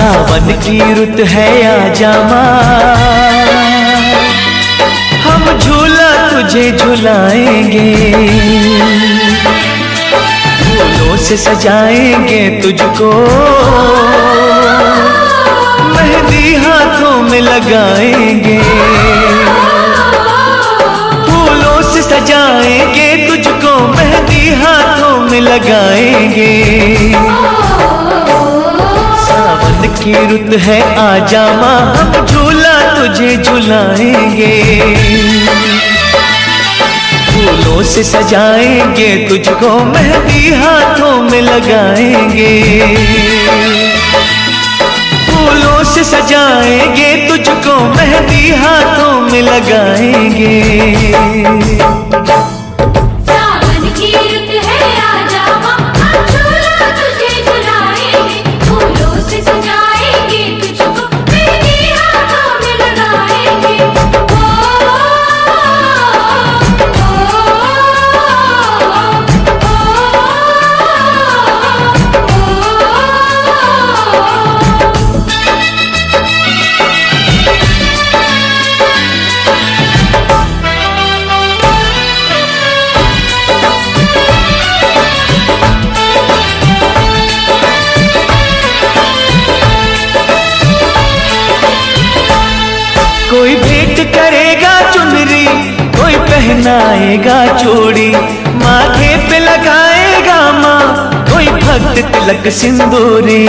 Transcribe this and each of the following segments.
सावन की रुत है आजा माँ, हम झूला तुझे झुलाएंगे, फूलों से सजाएंगे तुझको, मेहंदी हाथों में लगाएंगे, फूलों से सजाएंगे तुझको, मेहंदी हाथों में लगाएंगे। सावन की रुत है आजा माँ, हम झूला तुझे झुलाएंगे, फूलों से सजाएंगे तुझको, मेहंदी हाथों में लगाएंगे, फूलों से सजाएंगे तुझको, मेहंदी हाथों में लगाएंगे। कोई भेंट करेगा चुनरी, कोई पहनाएगा चूड़ी, माथे पे लगाएगा माँ कोई भक्त तिलक सिंदूरी।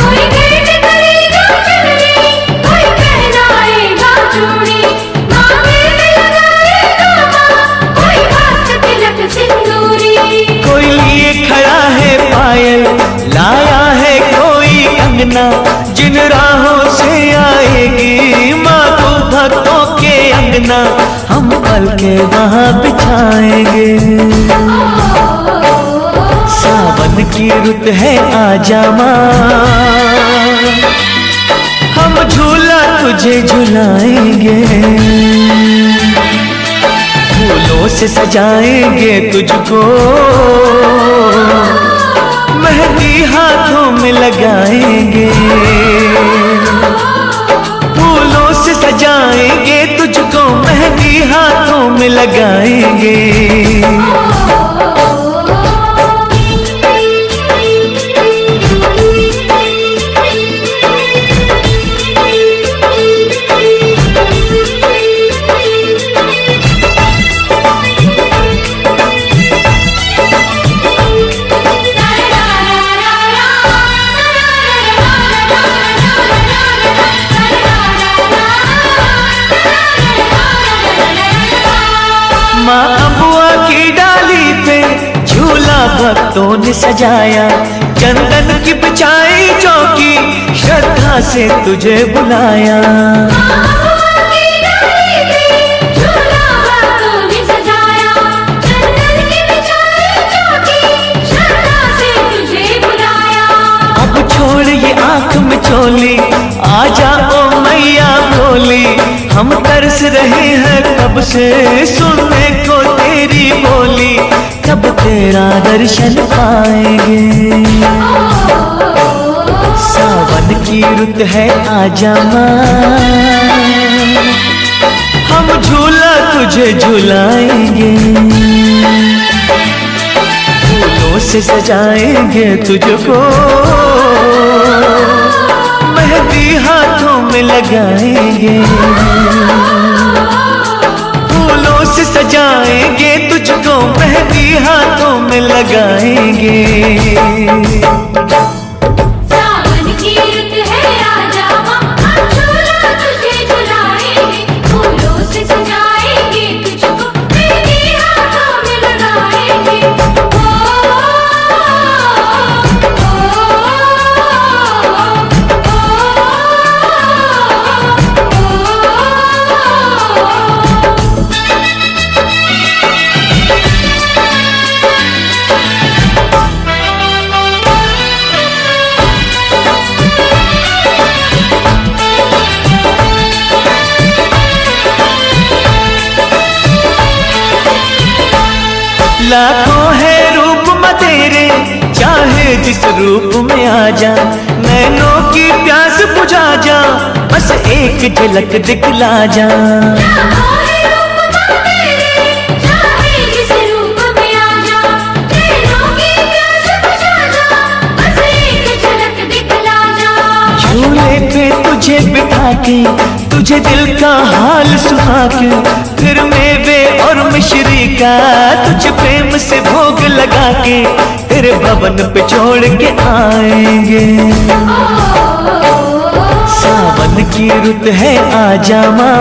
कोई भेंट करेगा चुनरी, कोई पहनाएगा चूड़ी, माथे पे लगाएगा माँ कोई भक्त तिलक सिंदूरी। कोई लिए खड़ा है पायल, लाया है कोई कंगना, जिन राहों से आएगी माँ तू भक्तों के अंगना, हम पल के वहाँ बिछाएंगे। सावन की रुत है आजा माँ, हम झूला तुझे झुलाएंगे, फूलों से सजाएंगे तुझको, मेहंदी हाथों में लगाएंगे, फूलों से सजाएंगे तुझको, मेहंदी हाथों में लगाएंगे। माँ अबुआ की डाली पे झूला भक्तों ने सजाया, चंदन की बिछाई चौकी, श्रद्धा से तुझे बुलाया। अब छोड़ ये आँख में चोली, आजा ओ मैया भोली, हम तरस रहे हैं कब से सुनने को तेरी बोली, कब तेरा दर्शन पाएंगे। सावन की रुत है आजा माँ, हम झूला तुझे झुलाएंगे, फूलों से सजाएंगे तुझको, मेहंदी हाथों में लगाएंगे, फूलों से सजाएंगे तुझको, मेहंदी हाथों में लगाएंगे। लाखों है रूप तेरे, चाहे जिस रूप में आ जा, नैनों की प्यास एक झलक दिखला जा। चाहे रूप माँ तेरे, चाहे जिस रूप में आ जा, नैनों की प्यास बुझा जा, बस एक झलक दिखला जा। झूले पे तुझे बिठा के, तुझे दिल का हाल सुना के, फिर मेवे और मिश्री का तुझ प्रेम से भोग लगा के, तेरे भवन पे छोड़ के आएंगे। सावन की रुत है आजा माँ,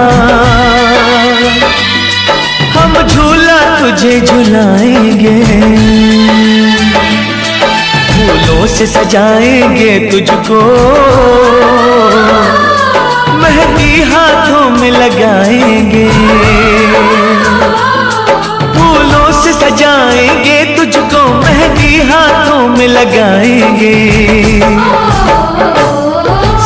हम झूला तुझे झुलाएंगे, फूलों से सजाएंगे तुझको, मेहंदी हाथों में लगाएंगे, फूलों से सजाएंगे तुझको, मेहंदी हाथों में लगाएंगे।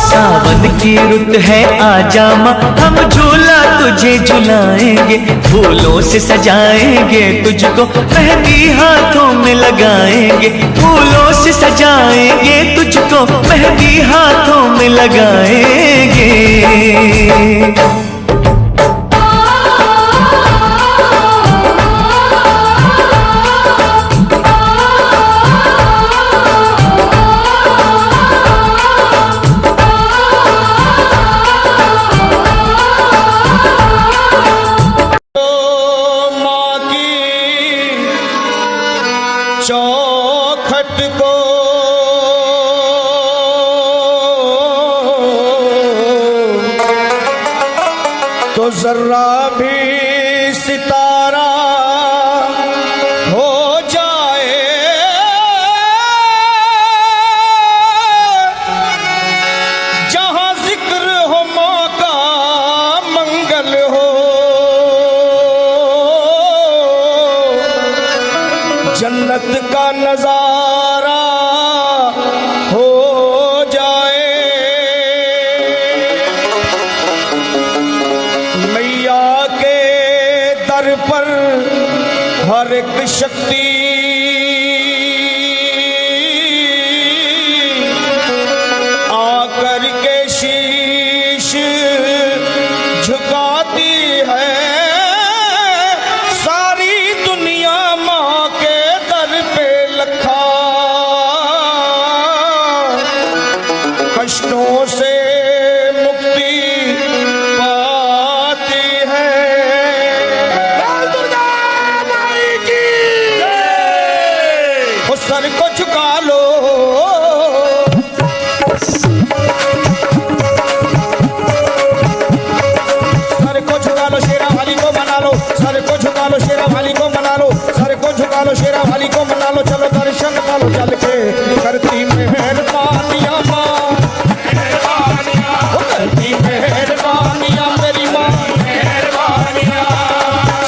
सावन की रुत है आजा माँ, हम झूला तुझे झुलाएंगे, फूलों से सजाएंगे तुझको, मेहंदी हाथों में लगाएंगे, फूलों से सजाएंगे तुझको, मेहंदी हाथों में लगाएंगे। चौखट को तो जर्रा भी सितारा हो जाए, जहां जिक्र हो मौका मंगल हो, जन्नत का नजारा हो जाए। मैया के दर पर हर एक शक्ति आकर के शीश झुकाती है, सारी दुनिया माँ के दर पे लखा कष्टों से मुक्ति पाती है। दुर्गा माई की जय। उस सर को झुका लो, सर को झुका लो, शेरा वाली को मना लो, सर को झुका लो, शेरा वाली को मना लो, सर को झुका लो, शेरा वाली को मना लो, चलो दर्शन पालो चल के, करती मेहरबानियां माँ, वो करती मेहरबानियां मेरी माँ,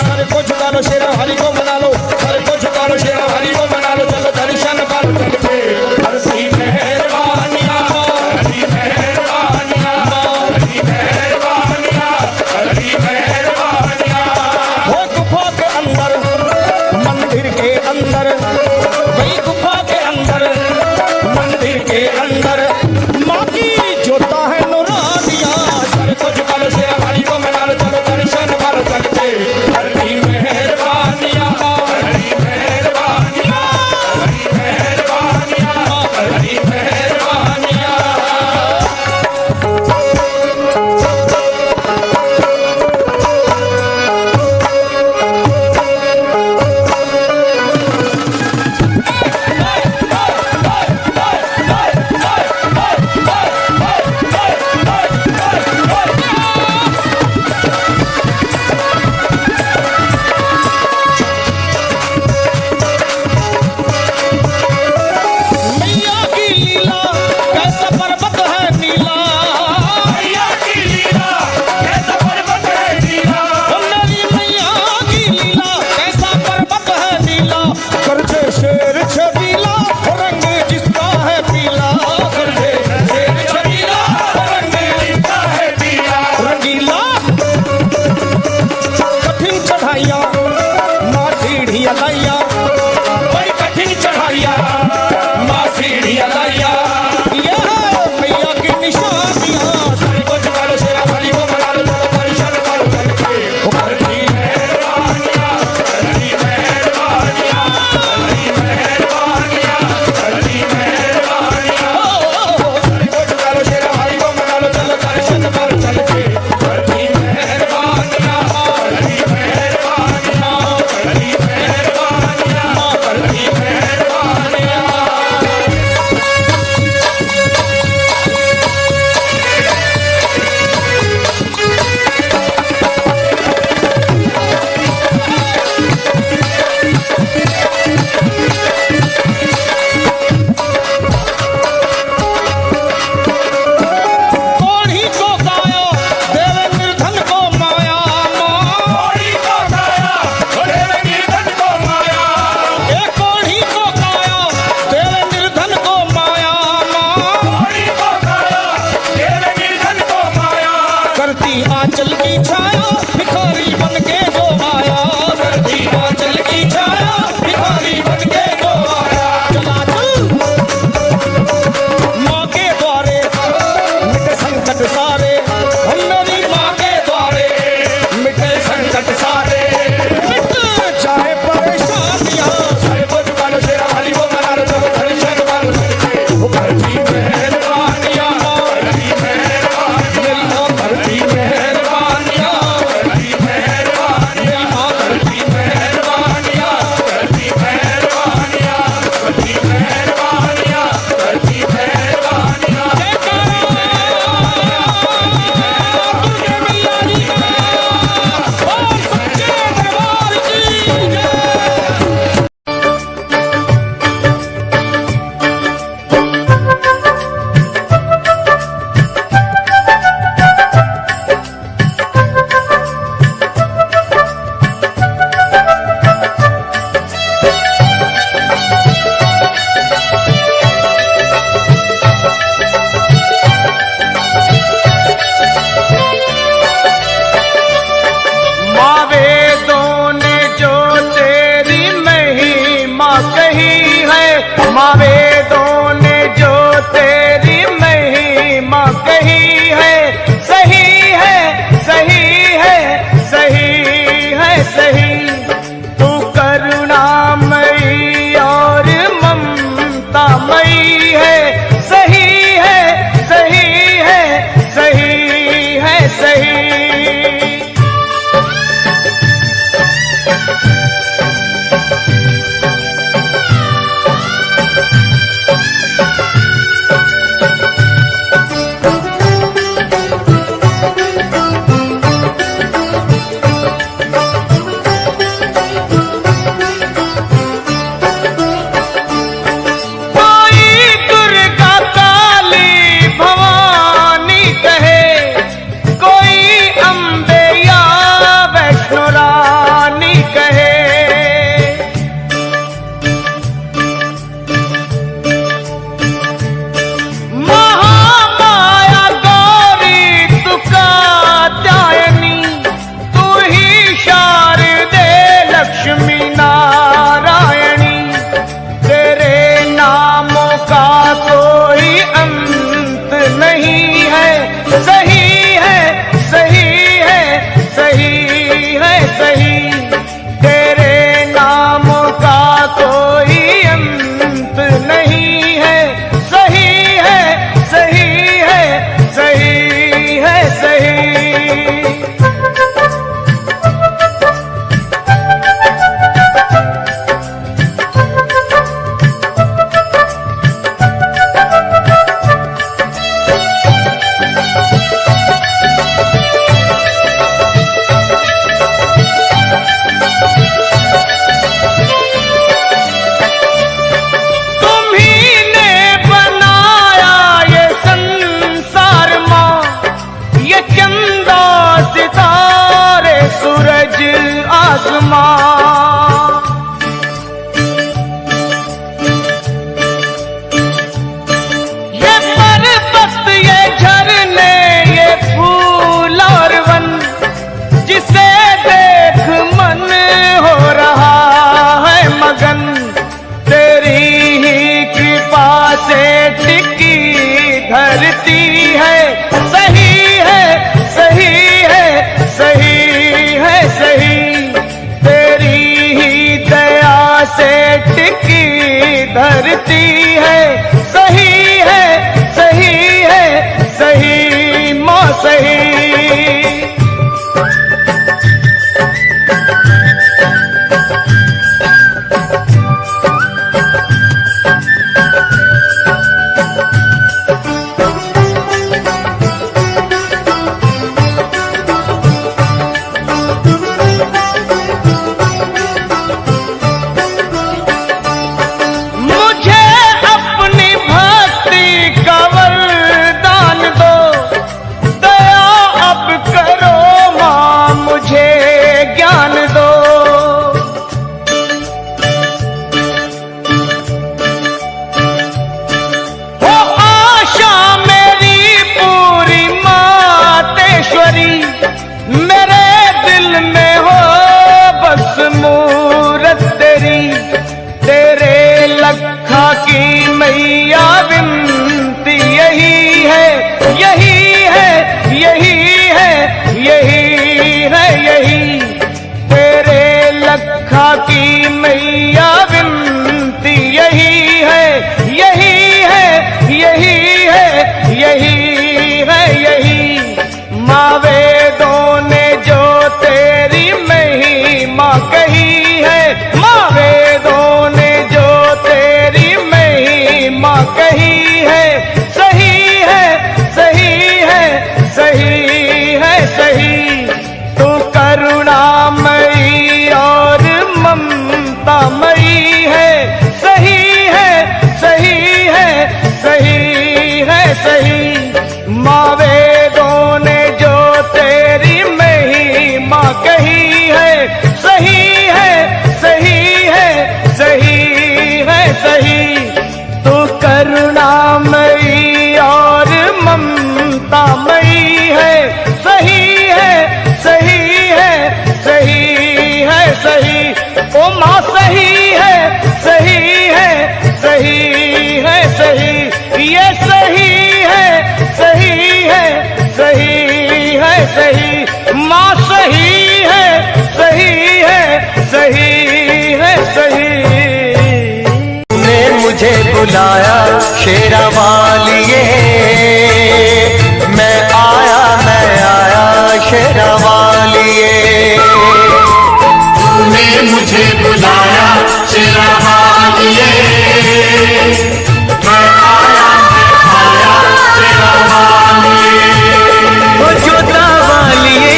सर को झुका लो, शेरा वाली को मना लो, सर को झुका लो, शेरा वाली को मना लो, चलो दर्शन पालो चल के, करती मेहरबानियां माँ, करती मेहरबानियां माँ, करती मेहरबानियां, करती मेहरबानियां। वो गुफा के अंदर, मंदिर के अंदर, वही गुफा के अंदर, मंदिर के अंदर माँ की जोता है नुरानियां, सर को झुका लो, शेरा वाली को मना लो, चलो दर्शन मारो चलते, करती मेहरबानियां माँ, करती मेहरबानियां, करती मेहरबानियां माँ, करती मेहरबानियां। मैया की लीला कैसा पर्वत है नीला, मैया की लीला कैसा पर्वत है नीला, मेरी मैया की लीला कैसा पर्वत है नीला, करजे शेर छबीला रंग जिसका है पीला, करजे शेर छबीला रंग जिसका है पीला, रंगीला कठिन चढ़ाइया माँ सीढ़ियाँ लाइया, बड़ी कठिन चढ़ाइया माँ सीढ़ियाँ लाइया, ये है मैया की निशानियाँ, सर को झुका लो, शेरा वाली आंचल की छाया भिखारी बन के जो आया, धरती आंचल की छाया भिखारी बन के जो आया। चला चल माँ के द्वारे मिटे संकट सारे, हम मेरी माँ के द्वारे मिटे संकट सारे, मिट चाहे परेशानियां। सारे को झुका लो शेरा वाली को मना लो, चलो दर्शन वालों वो करती मेहरबानियां, करती मेहरबानियां, करती मेहरबानियां, करती मेहरबानियां, करती मेहरबानियां, करती मेहरबानियां, करती मेहरबानियां, करती मेहरबानियां। दुर्गे मैया जी का और सच्चे दरबार की जय। माँ वेदों ने जो तेरी महिमा कही है, माँ वेदों ने जो तेरी महिमा कही है, सही है सही है सही है सही। तू करुणामयी और ममतामयी है, सही है सही है सही है सही। कोई दुर्गा काली भवानी कहे, कोई अम्बे या वैष्णो रानी कहे। महामाया गौरी तू कात्यायनी, तू ही शारदे लक्ष्मी नारायणी। तेरे नामों का कोई अंत नहीं है, सही है सही है सही है सही। तेरे नामों का कोई अंत नहीं है, सही है सही है सही है सही। तुम्ही ने बनाया ये संसार माँ, ये चंदा सितारे सूरज आसमां। ये पर्वत ये झरने ये फूल और वन, जिसे देख मन हो रहा है मगन। तेरी ही कृपा से टिकी धरती है, सही है सही है सही है सही। तेरी ही दया से टिकी धरती है, सही है सही है सही माँ सही। मुझे अपनी भक्ति का वरदान दो, दया मैया विनती यही है, यही है, यही है, यही है, यही तेरे लखा की मैया विनती यही है, यही है, यही है, यही है, यही माँ वेदों ने जो तेरी महिमा कही है, माँ वेदों ने जो तेरी महिमा कही है, सही है, सही है, सही है, सही तू करुणामयी और ममतामयी है, सही है, सही है, सही है, सही माँ वेदों ने जो तेरी महिमा कही है, सही है, सही है, सही है, सही तू करुणामयी और ममतामयी है, सही है, सही है, सही है, सही ओ माँ सही है, सही है, सही है, सही ये सही है, सही है, सही है, सही माँ सही है, सही है, सही है, सही ने मुझे बुलाया शेरा वालिए, मैं आया शेरा वालिए। तूने मुझे बुलाया शेरा वालिए, मैं आया शेरा वालिए। ओ जोता वालिए,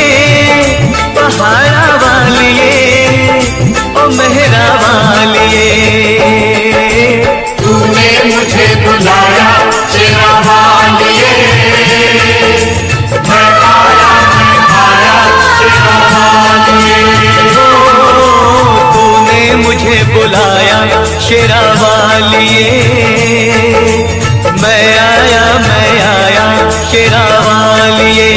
पहाड़ा वालिए, ओ मेहरा वालिए। तूने मुझे बुलाया शेरा वालिए, मैं आया शेरा वालिए। तूने मुझे बुलाया शेरा वालिए, मैं आया शेरा वालिए।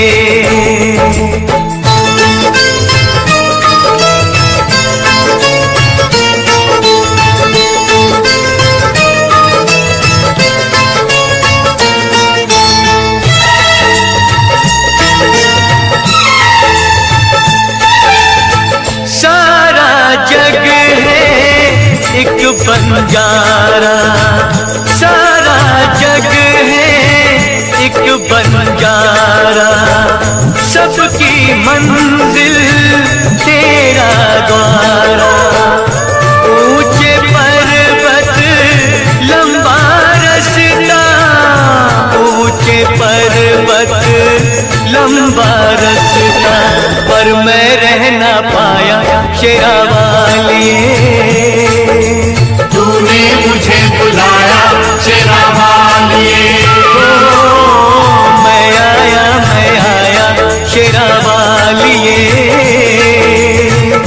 सारा जग है एक बंजारा, सारा जग है एक बंजारा, सबकी मंजिल तेरा द्वारा। ऊंचे पर्वत लंबा रास्ता, ऊंचे पर्वत लंबा रास्ता, पर मैं रह ना पाया शेरा वालिए। तूने मुझे बुलाया शेरा वालिए, मैं आया शेरा वालिए।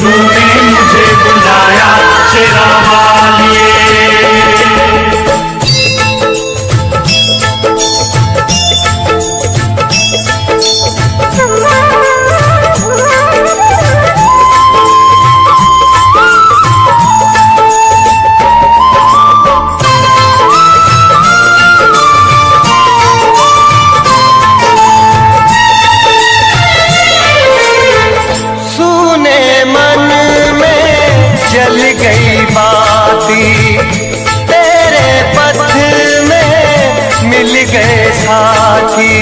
तूने मुझे बुलाया शेरा वालिए। सुने मन में जल गई बाती, तेरे पथ में मिल गए साथी।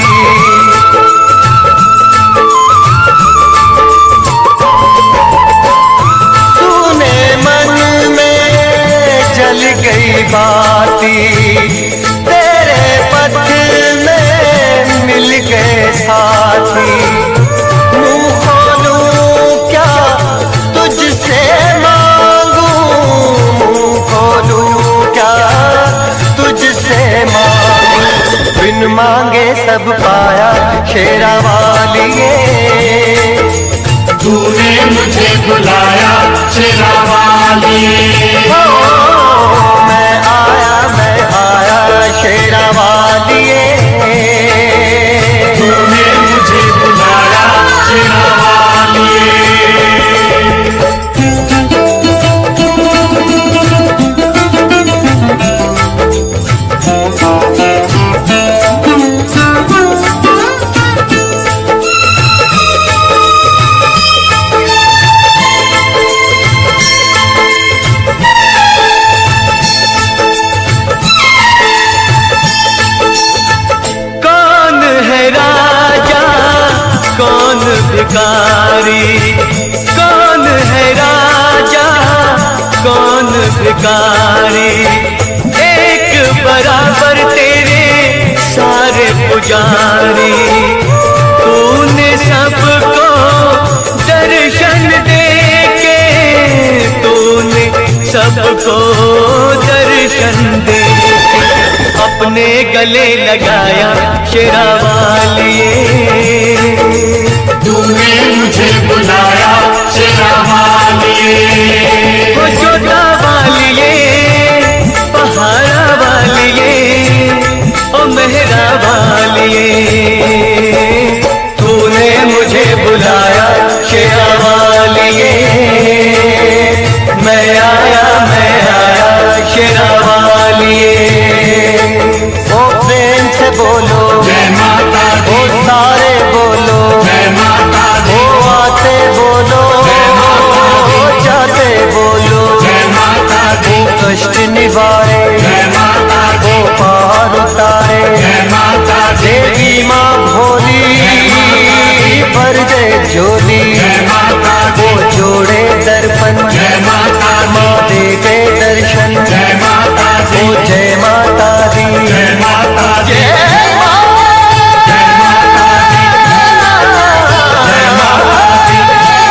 सुने मन में जल गई बाती, तेरे पथ में मिल गए साथी। मुँह खोलूं क्या तुझसे मांगूं, मुँह खोलूं क्या तुझसे मांगूं, बिन मांगे सब पाया शेरा वालिए। तूने मुझे बुलाया शेरा वालिए, मैं आया शेरा वालिए। तूने मुझे बुलाया शेरा वालिए। पुकारे, एक बराबर तेरे सारे पुजारी। तूने सबको दर्शन दे के, तूने सबको दर्शन दे के अपने गले लगाया शेरा वालिए। तूने मुझे बुलाया शेरा वालिए, ओ जोधा वालिए, पहाड़ा वालिए, ओ मेहरा वालिए। तूने मुझे बुलाया शेरा वालिए, मैं आया शेरा वालिए। ओ प्रेम से बोलो जय माता ओ दी, सारे बोलो जय माता दी, ओ आते बोलो जाते बोलो। जय माता दी, कष्ट निवारे जय माता दी, ओ पार उतारे। जय माता दी, देवी माँ भोली भर दे झोली। जय माता दी, वो जोड़े दर्पण जय माता दी, माँ दे दे दर्शन। जय माता दी, ओ जय माता दी, जय माता दी, जय माँ। जय माता दी, जय माता दी,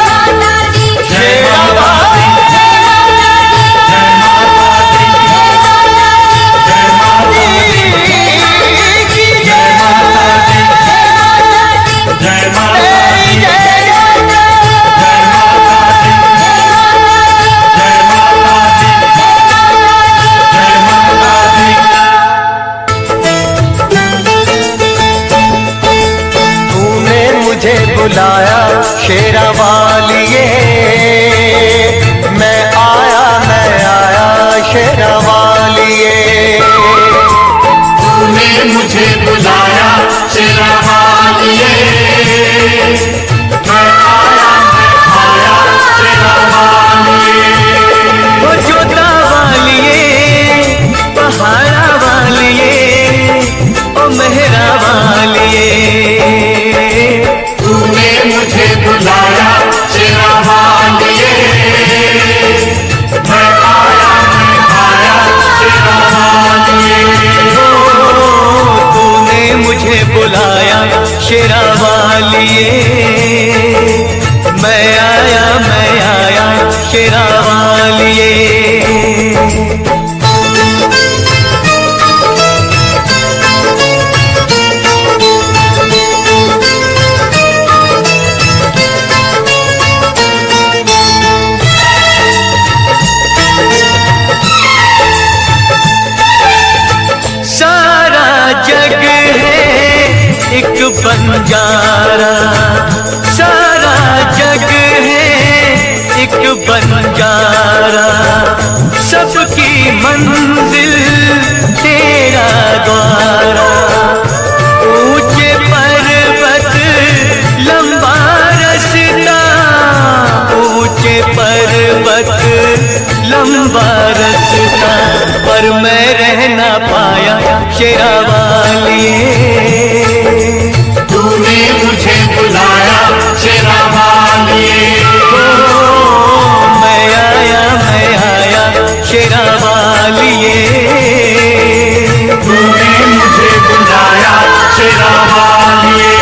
माता दी, जय माता दी, जय माता दी, जय माता दी, जय माता दी, जय माता दी, जय तूने मुझे बुलाया शेरा वालिए, मैं आया शेरा वालिए। तूने मुझे बुलाया शेरा वालिए, मैं आया शेरा वालिए। ओ जोधा वालिए, पहाड़ा वालिए, ओ मेहरा वालिए। तूने मुझे बुलाया शेरा वालिए, मैं आया शेरा वालिए। तूने मुझे बुलाया शेरा वालिए, मैं आया शेरा वालिए। सारा जग है एक बंजारा, सारा जग है एक बंजारा। सबकी मंजिल तेरा द्वारा, ऊंचे पर्वत लंबा रास्ता, ऊंचे पर्वत लंबा रास्ता, पर मैं रह ना पाया शेरा वालिए। तूने मुझे बुलाया शेरा वालिए, मैं आया शेरा वालिए। तूने मुझे बुलाया शेरा वालिए।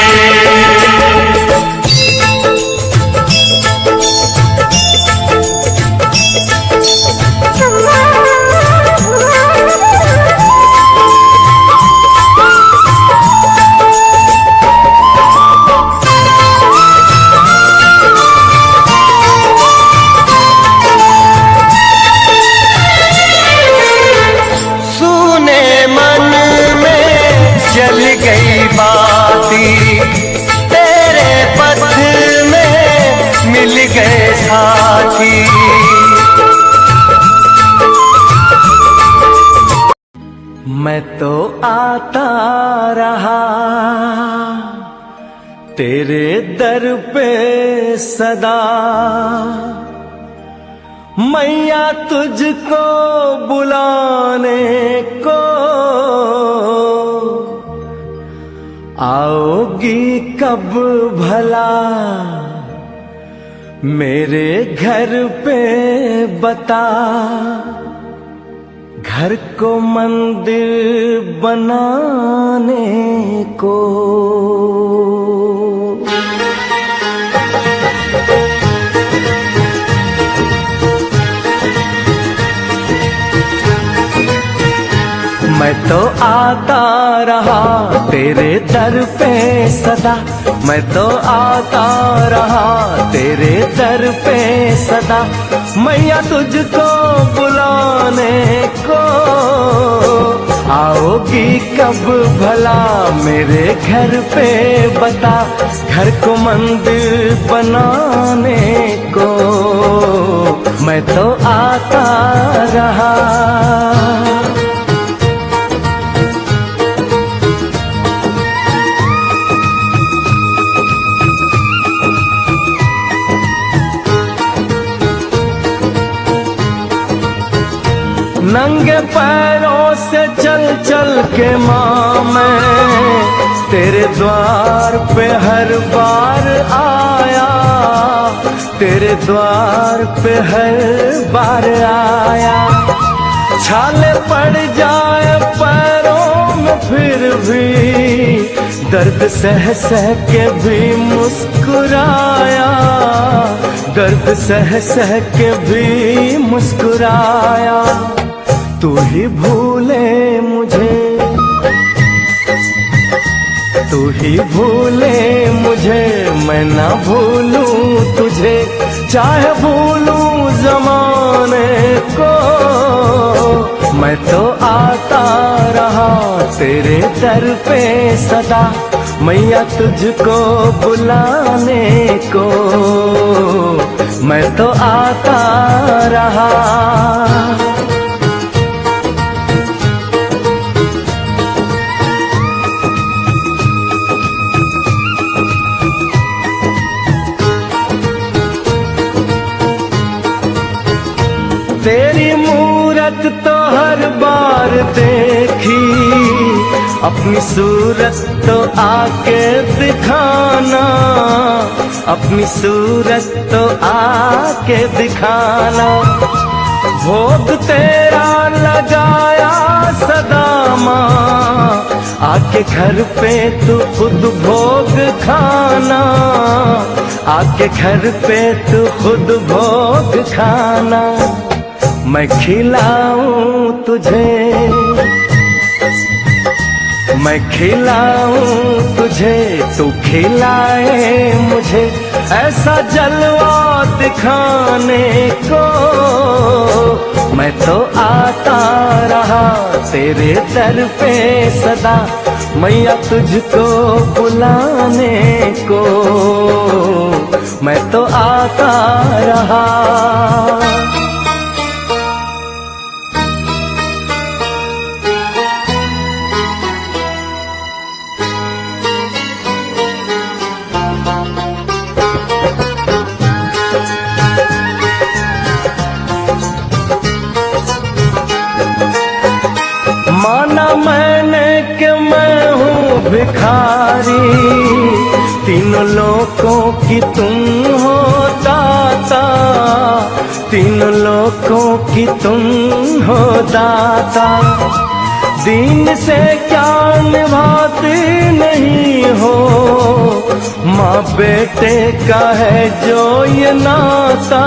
सुने मन में जल गई बाती, तेरे पथ में मिल गए साथी। मैं तो आता रहा तेरे दर पे सदा, मैया तुझको बुलाने को आओगी कब भला, मेरे घर पे बता। घर को मंदिर बनाने को। मैं तो आता रहा तेरे दर पे सदा, मैं तो आता रहा तेरे दर पे सदा, मैया तुझको बुलाने को। आओगी कब भला मेरे घर पे बता, घर को मंदिर बनाने को। मैं तो आता रहा। नंगे पैरों से चल चल के माँ मैं तेरे द्वार पे हर बार आया, तेरे द्वार पे हर बार आया। छाले पड़ जाए पैरों में फिर भी दर्द सह सह के भी मुस्कुराया, दर्द सह सह के भी मुस्कुराया। तू ही भूले मुझे, तू ही भूले मुझे, मैं ना भूलूं तुझे, चाहे भूलूं जमाने को। मैं तो आता रहा तेरे दर पे सदा, मैया तुझको बुलाने को। मैं तो आता रहा। तेरी मूरत तो हर बार देखी, अपनी सूरत तो आके दिखाना, अपनी सूरत तो आके दिखाना। भोग तेरा लगाया सदा माँ, आके घर पे तू खुद भोग खाना, आके घर पे तू खुद भोग खाना। मैं खिलाऊं तुझे, मैं खिलाऊं तुझे, तू खिलाए मुझे, ऐसा जलवा दिखाने को। मैं तो आता रहा तेरे दर पे सदा, मैया तुझको बुलाने को। मैं तो आता रहा। माना मैंने कि मैं हूँ भिखारी, तीनों लोकों की तुम हो दाता, तीनों लोकों की तुम हो दाता। दीन से क्या निभाते नहीं हो, माँ बेटे का है जो ये नाता,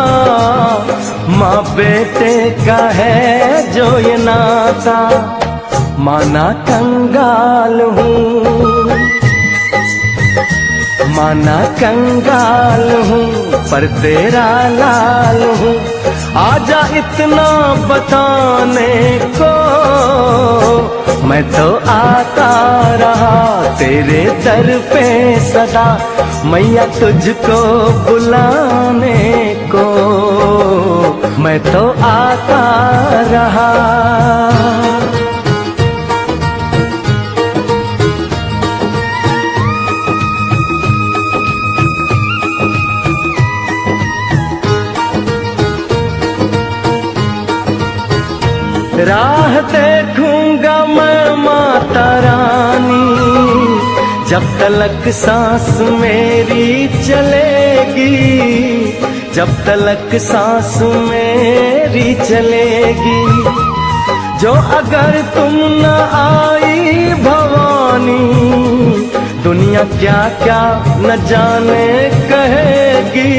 माँ बेटे का है जो ये नाता। माना कंगाल हूँ, माना कंगाल हूँ, पर तेरा लाल हूँ, आजा इतना बताने को। मैं तो आता रहा तेरे दर पे सदा, मैया तुझको बुलाने को। मैं तो आता रहा। राह देखूंगा मैं माता रानी, जब तलक सांस मेरी चलेगी, जब तलक सांस मेरी चलेगी। जो अगर तुम न आई भवानी, दुनिया क्या क्या न जाने कहेगी,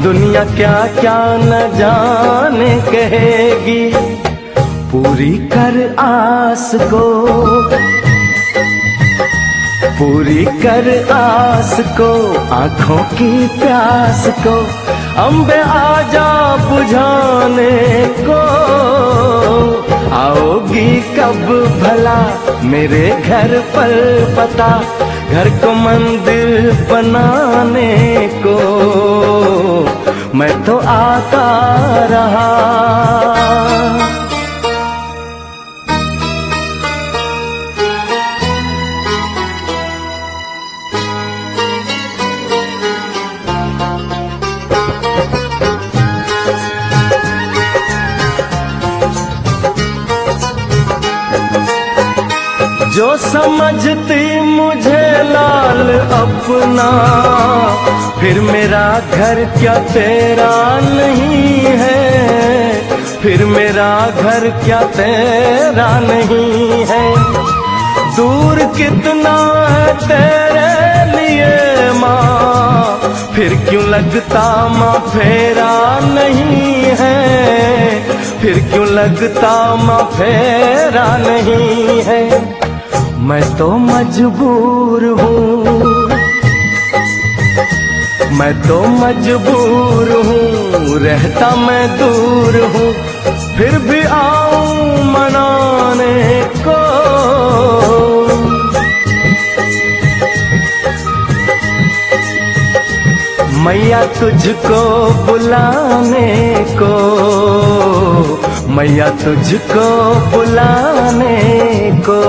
दुनिया क्या क्या न जाने कहेगी। पूरी कर आस को, पूरी कर आस को, आंखों की प्यास को, अम्बे आजा बुझाने को। आओगी कब भला मेरे घर पर पता, घर को मंदिर बनाने को। मैं तो आता रहा, जो समझती मुझे लाल अपना, फिर मेरा घर क्या तेरा नहीं है, फिर मेरा घर क्या तेरा नहीं है। दूर कितना है तेरे लिए माँ, फिर क्यों लगता माँ फेरा नहीं है, फिर क्यों लगता माँ फेरा नहीं है। मैं तो मजबूर हूँ, मैं तो मजबूर हूँ, रहता मैं दूर हूँ, फिर भी आऊं मनाने को। मैया तुझको बुलाने को, मैया तुझको बुलाने को।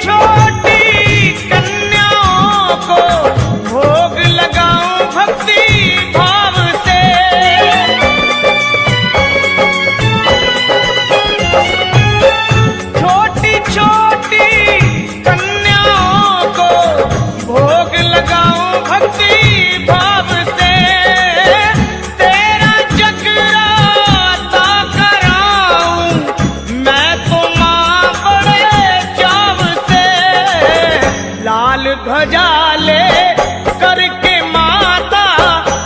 छोटी कन्याओं को भोग लगाऊं भक्ति भाव से। छोटी छोटी कन्याओं को भोग लगाऊं भक्ति भाव से। तेरा जगराता कराऊं मैं तो मां बड़े चाव से। लाल ध्वजा ले करके माता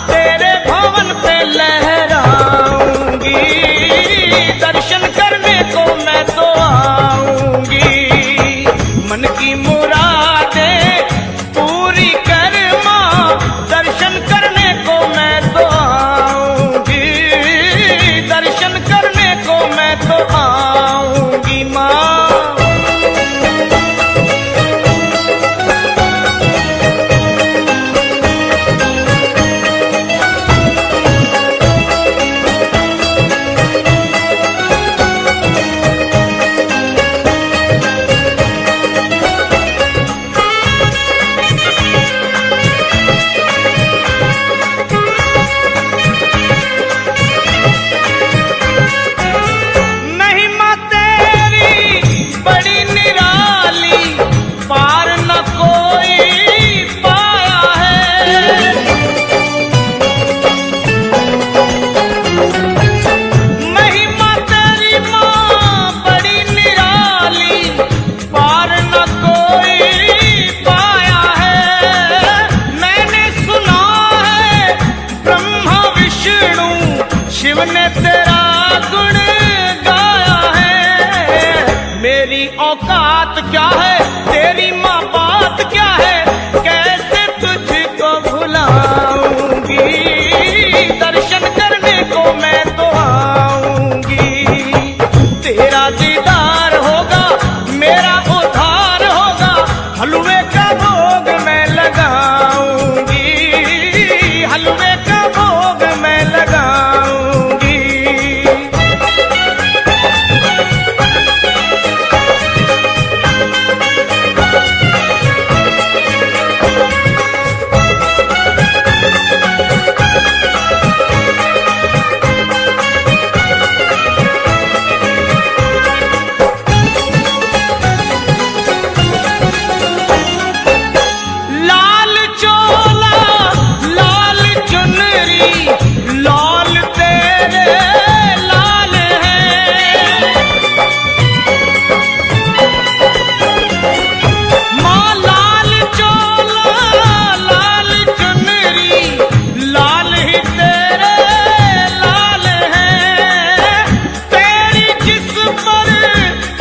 तेरे भवन पे लहराऊंगी। दर्शन करने को मैं तो आऊंगी। मन की मुरादें पूरी कर मां, दर्शन करने को मैं तो आऊंगी। दर्शन करने को मैं तो आऊंगी मां। महिमा तेरी बड़ी निराली, पार न कोई पाया है। महिमा तेरी मां बड़ी निराली, पार न कोई पाया है। मैंने सुना है ब्रह्मा विष्णु शिव ने तेरा गुण गाया है। मेरी औकात क्या है, तेरी माँ बात क्या है, कैसे तुझको भुलाऊंगी। दर्शन करने को मैं तो आऊंगी। तेरा दीदार होगा मेरा उद्धार होगा। हलवे का भोग मैं लगाऊंगी। हलवे का भोग मैं लगाऊंगी। लाल चोला लाल चुनरी लाल तेरे लाल है। माँ लाल चोला लाल चुनरी लाल ही तेरे लाल है। तेरी जिस पर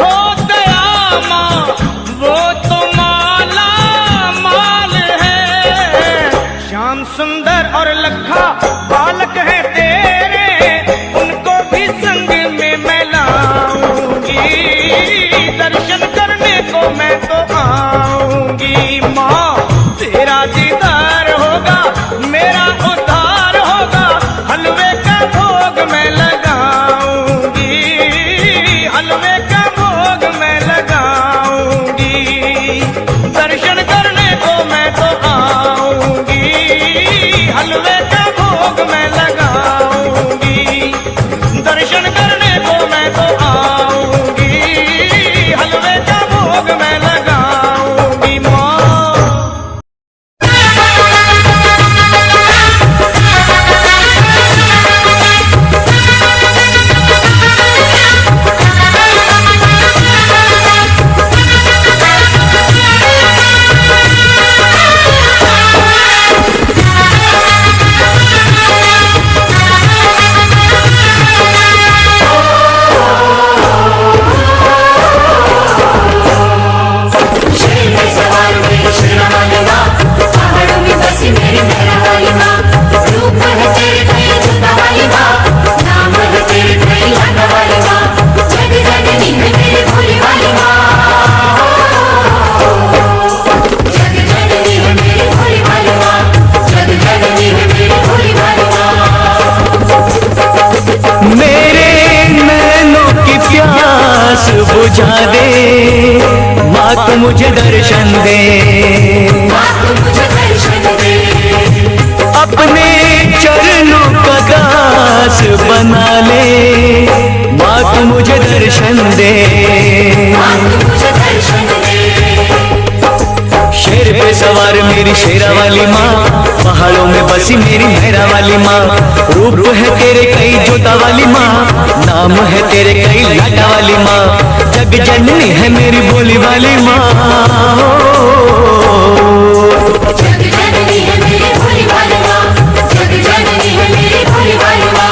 हो दया माँ वो तो माला माल है। श्याम सुंदर और लखा बालक है तेरे, उनको भी संग में मैं लाऊंगी। दर्शन करने को मैं तो आऊंगी माँ। तेरा दीदार होगा मेरा उद्धार होगा। हलवे का भोग मैं लगाऊंगी। हलवे का भोग मैं लगाऊंगी। दर्शन करने को मैं तो आऊंगी। हलवे का भोग तू मुझे दर्शन दे, माँ तू मुझे दर्शन दे, अपने चरणों का दास बना ले, माँ तू मुझे दर्शन दे। माँ तू मुझे दर्शन दे, शेर पे सवार मेरी शेरा वाली माँ, पहाड़ों में बसी मेरी मेहरा वाली माँ, रूप है तेरे कई जोता वाली माँ, नाम है तेरे कई लाटा वाली माँ, जग जननी है मेरी भोली वाली माँ। जग जननी है मेरी भोली वाली माँ, जग जननी है मेरी भोली वाली माँ।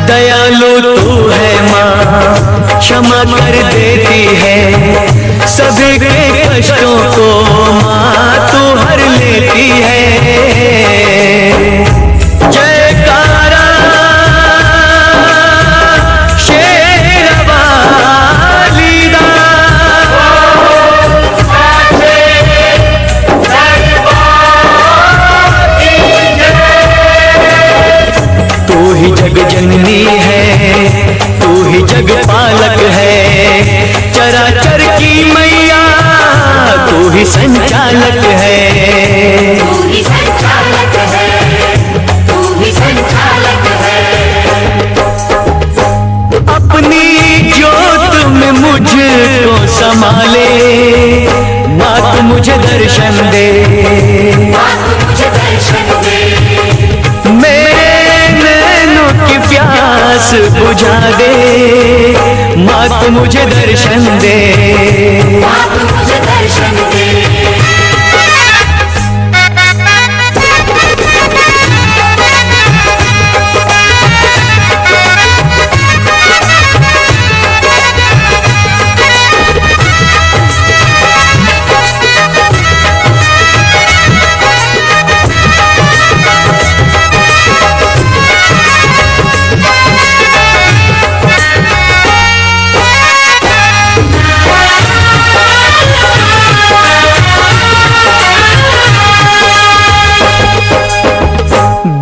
दयालु तू है माँ, क्षमा कर देती है, सभी के कष्टों को माँ तू हर लेती है। जयकारा शेरा वाली दा, तू ही जग जननी है, तू ही जग पालक है, चराचर की मैया तू ही संचालक है। तू ही संचालक है, तू ही संचालक है, अपनी ज्योत में मुझको संभाले, माँ तू मुझे दर्शन दे, माँ तू मुझे दर्शन दे, मेरे नैनों की प्यास बुझा दे, माँ तू मुझे दर्शन दे। माँ तू मुझे दर्शन दे।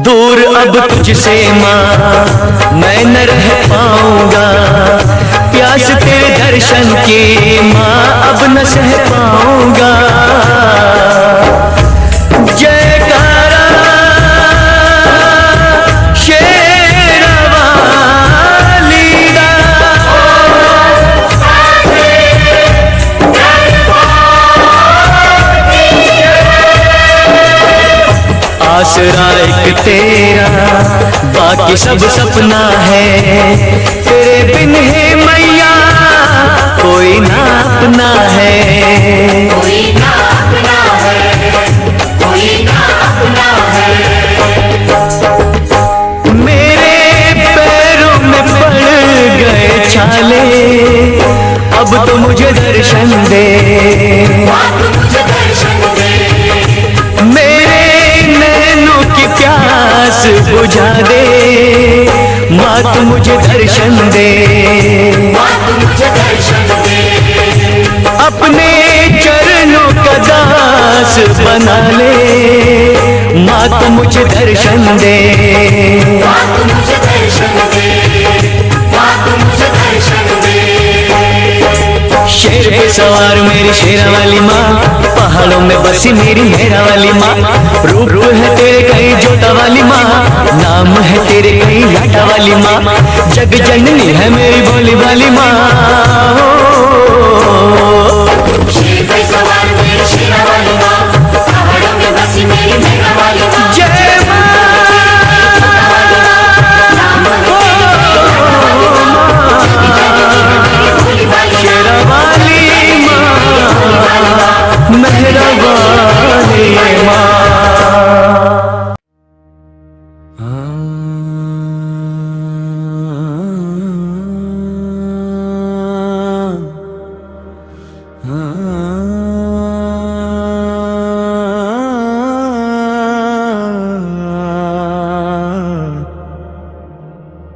दूर अब तुझसे माँ मैं न रह पाऊंगा, प्यास तेरे दर्शन की माँ अब न सह पाऊंगा। जयकारा शेरा वाली दा, आसरा एक तेरा बाकी सब सपना है, तेरे बिन है मैया कोई ना अपना है। कोई ना अपना है, कोई ना अपना है, मेरे पैरों में पड़ गए छाले, अब तो मुझे दर्शन दे, माँ तू मुझे दर्शन दे, मेरे नैनों की प्यास बुझा दे, माँ तू मुझे दर्शन दे। माँ तू मुझे दर्शन दे, अपने चरणों का दास बना ले, माँ तू मुझे दर्शन दे। माँ तू मुझे दर्शन दे, माँ तू मुझे दर्शन दे, शेर पे सवार मेरी शेरा वाली माँ, पहाड़ों में बसी मेरी मेहरा वाली माँ, रूप है तेरे कई जोता वाली माँ, नाम है तेरे कई लाटा वाली माँ, जग जननी है मेरी भोली वाली माँ। शेर पे सवार मेरी शेरा वाली माँ, पहाड़ों में बसी मेरी मेहरा वाली माँ, जय माँ, नाम है तेरी कई लाटा वाली माँ, जग जननी है मेरी भोली वाली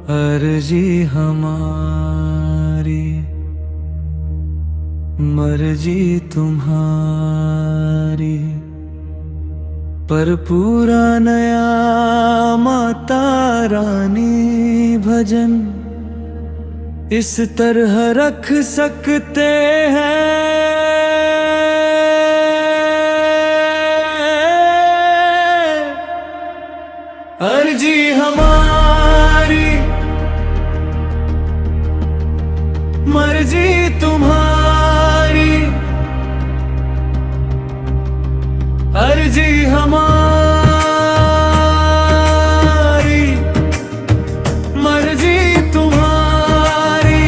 अर्जी हमारी मर्जी तुम्हारी, पर पूरा नया माता रानी भजन इस तरह रख सकते हैं। अर्जी हमारी मर्जी तुम्हारी, अर्जी हमारी मर्जी तुम्हारी।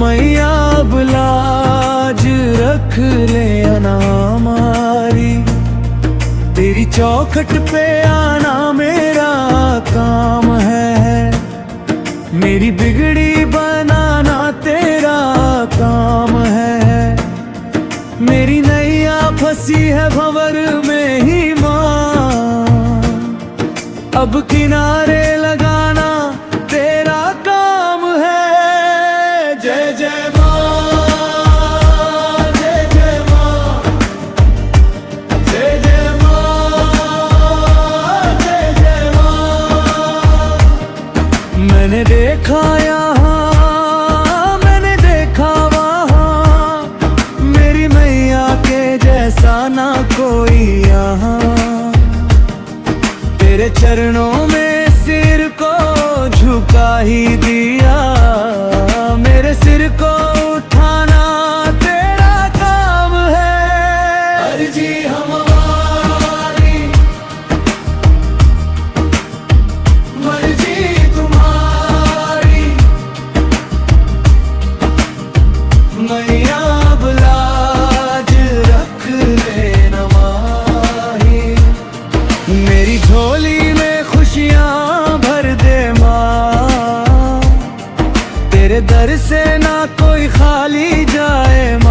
मैया अब लाज रख ले अनामारी, तेरी चौखट पे आना मेरा काम है, मेरी बिगड़ी बनाना तेरा काम है। मेरी नैया फंसी है भंवर में ही माँ, अब किनारे लगाना तेरा काम है। जय जय माँ, जय जय माँ, जय जय माँ, जय जय माँ। मैंने देखा यहाँ, मैंने देखा वहाँ, मेरी मैया के जैसा ना कोई यहाँ। तेरे चरणों में सिर को झुका ही दिया, मेरे सिर को उठाना तेरा काम है। अर्जी हमारी मर्जी तुम्हारी, मैया अब लाज रख लेना माही, मेरी झोली में खुशियाँ भर दे माँ, तेरे दर से ना कोई खाली जाए माँ।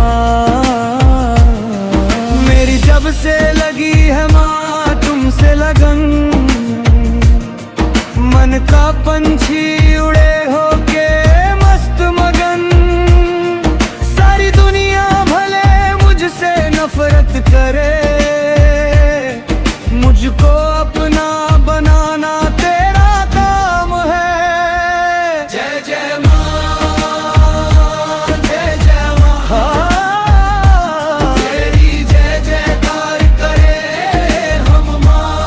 मेरी जब से लगी है माँ तुमसे लगन, मन का पंछी उड़े होके मस्त मगन। सारी दुनिया भले मुझसे नफरत करे, मुझको अपना बनाना तेरा काम है। जय जय माँ, जय जय माँ, तेरी जय जयकार करे हम माँ।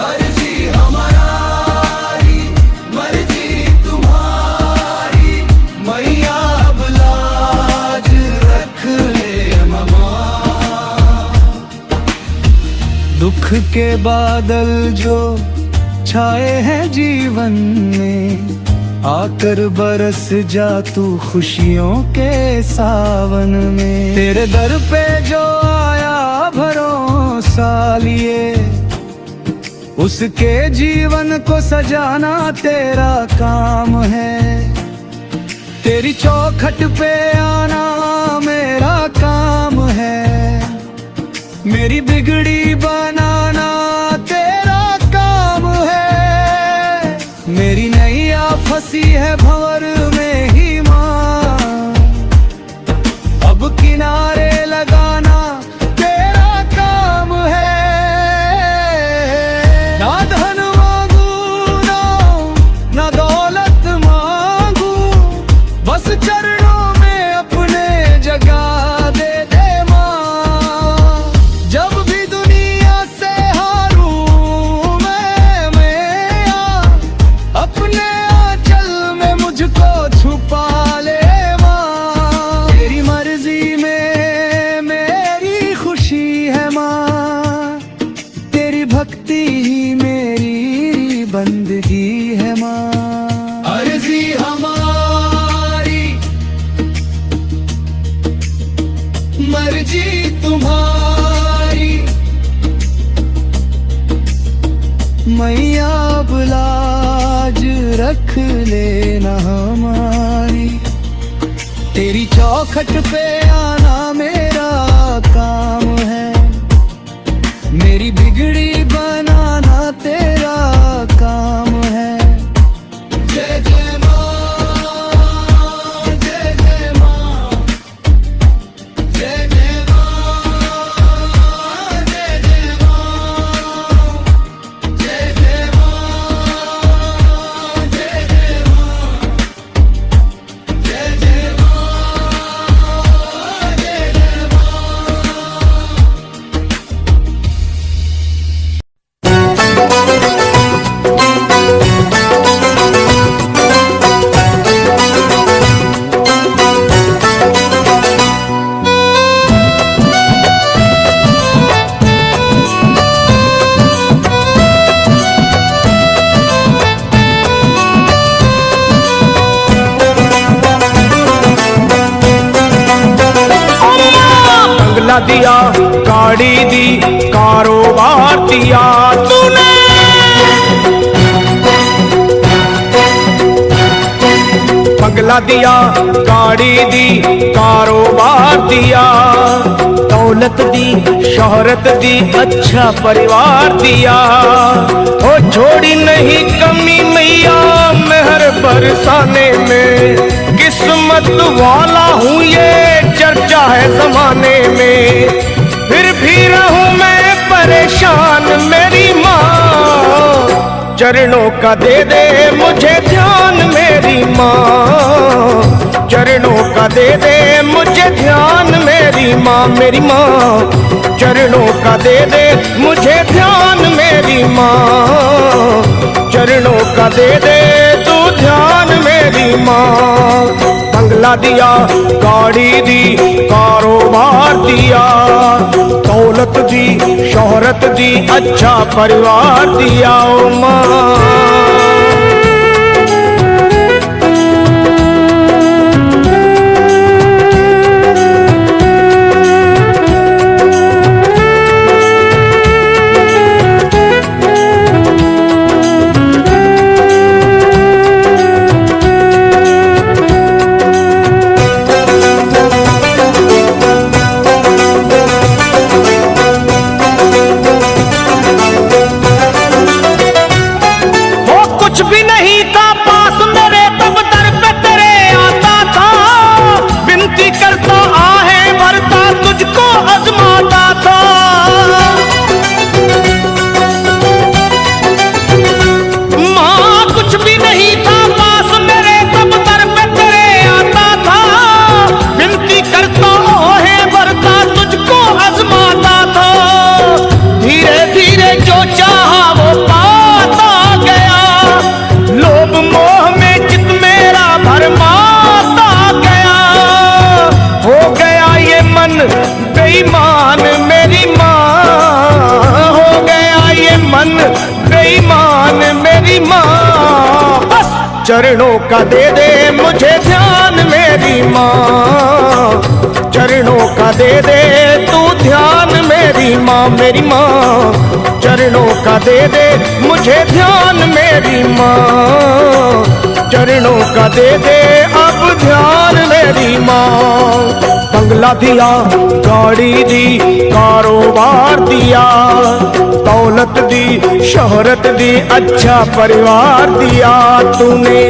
अर्जी हमारी मर्जी तुम्हारी, मैया अब लाज रख ले माँ। दुख के बादल जो छाए हैं जीवन में, आकर बरस जा तू खुशियों के सावन में। तेरे दर पे जो आया भरोसा लिए, उसके जीवन को सजाना तेरा काम है। तेरी चौखट पे आना मेरा काम है, मेरी बिगड़ी बनाना तेरा काम है। मेरी नैया फंसी है भंवर में ही माँ, अब किनारे लगाना तेरा काम है। ना धन मांगू ना दौलत मांगू, बस चरणों में अपने जगह दे दे माँ। जब भी दुनिया से हारूं मैं अपने आंचल में मुझको छुपा ले माँ। तेरी मर्जी में मेरी खुशी है माँ, तेरी भक्ति ही मेरी बंदगी है माँ। अर्जी हमारी मर्जी तुम्हारी, मैया अब लाज रख लेना हमारी। चौखट पे आना मेरा काम है, मेरी बिगड़ी बनाना तेरा काम है। जय जय माँ, जय जय माँ, जय जय माँ, जय जय माँ, जय जय माँ, जय जय माँ, जय जय माँ, जय जय बंगला दिया, गाड़ी दी, कारोबार दिया तूने। बंगला दिया, गाड़ी दी, कारोबार दिया, दौलत दी, शोहरत दी, अच्छा परिवार दिया। ओ छोड़ी नहीं कमी मैया मेहर बरसाने में, किस्मत वाला हूँ ये चर्चा है जमाने में। फिर भी रहूं मैं परेशान मेरी माँ, चरणों का दे दे मुझे ध्यान मेरी माँ, चरणों का दे दे मुझे ध्यान मेरी माँ, मेरी माँ, चरणों का दे दे मुझे ध्यान मेरी माँ, चरणों का दे दे तू ध्यान मेरी माँ। बंगला दिया, गाड़ी दी, कारोबार दिया, दौलत दी, शोहरत दी, अच्छा परिवार दिया ओ माँ। बेईमान मेरी माँ, हो गया ये मन बेईमान मेरी माँ। बस चरणों का दे दे मुझे ध्यान मेरी माँ, चरणों का दे दे तू ध्यान मेरी माँ, मेरी माँ, चरणों का दे दे मुझे ध्यान मेरी माँ, चरणों का दे दे अब ध्यान मेरी माँ। बंगला दिया, गाड़ी दी, कारोबार दिया, दौलत दी, शोहरत दी, अच्छा परिवार दिया तूने।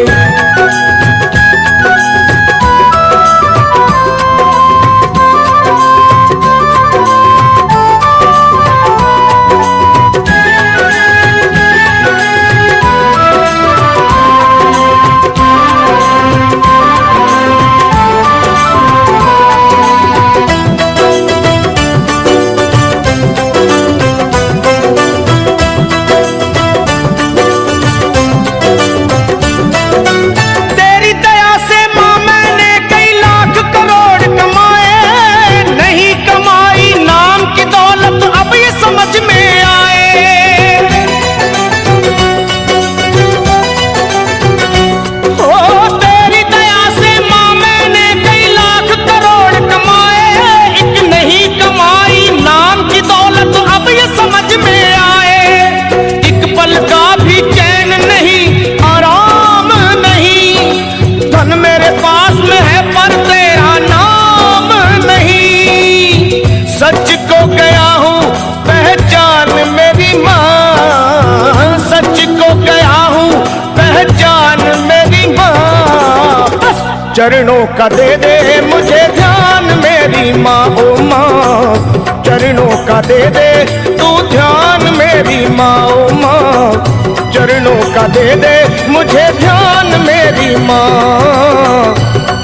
चरणों का दे दे मुझे ध्यान मेरी माँ ओ माँ, चरणों का दे दे तू ध्यान मेरी माँ ओ माँ, चरणों का दे दे मुझे ध्यान मेरी माँ,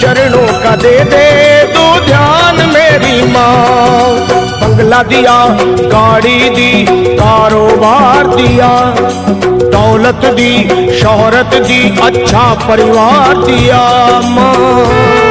चरणों का दे दे तू ध्यान मेरी माँ। बंगला दिया, गाड़ी दी, कारोबार दिया, दौलत दी, शोहरत दी, अच्छा परिवार दिया माँ।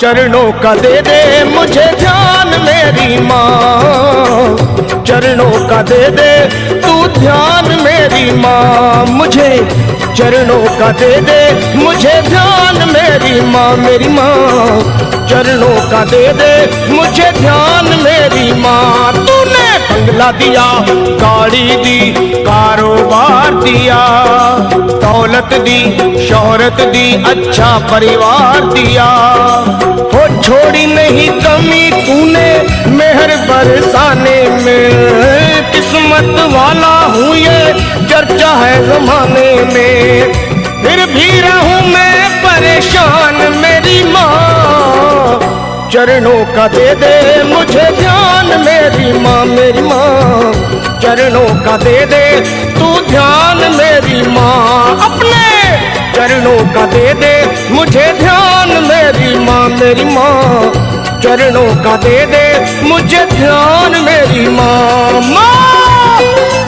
चरणों का दे दे मुझे ध्यान मेरी माँ, चरणों का दे दे तू ध्यान मेरी माँ, मुझे चरणों का दे दे मुझे ध्यान मेरी माँ, मेरी माँ, चरणों का दे दे मुझे ध्यान मेरी माँ। तूने बंगला दिया, गाड़ी दी, कारोबार दिया, दौलत दी, शोहरत दी, अच्छा परिवार दिया, हो छोड़ी नहीं कमी तूने मेहर बरसाने में, किस्मत वाला हूँ ये चर्चा है जमाने में, फिर भी रहूं मैं परेशान मेरी माँ, चरणों का दे दे मुझे ध्यान मेरी माँ, मेरी माँ, चरणों का दे दे तू ध्यान मेरी माँ, अपने चरणों का दे दे मुझे ध्यान मेरी माँ, मेरी माँ, चरणों का दे दे मुझे ध्यान मेरी माँ, माँ।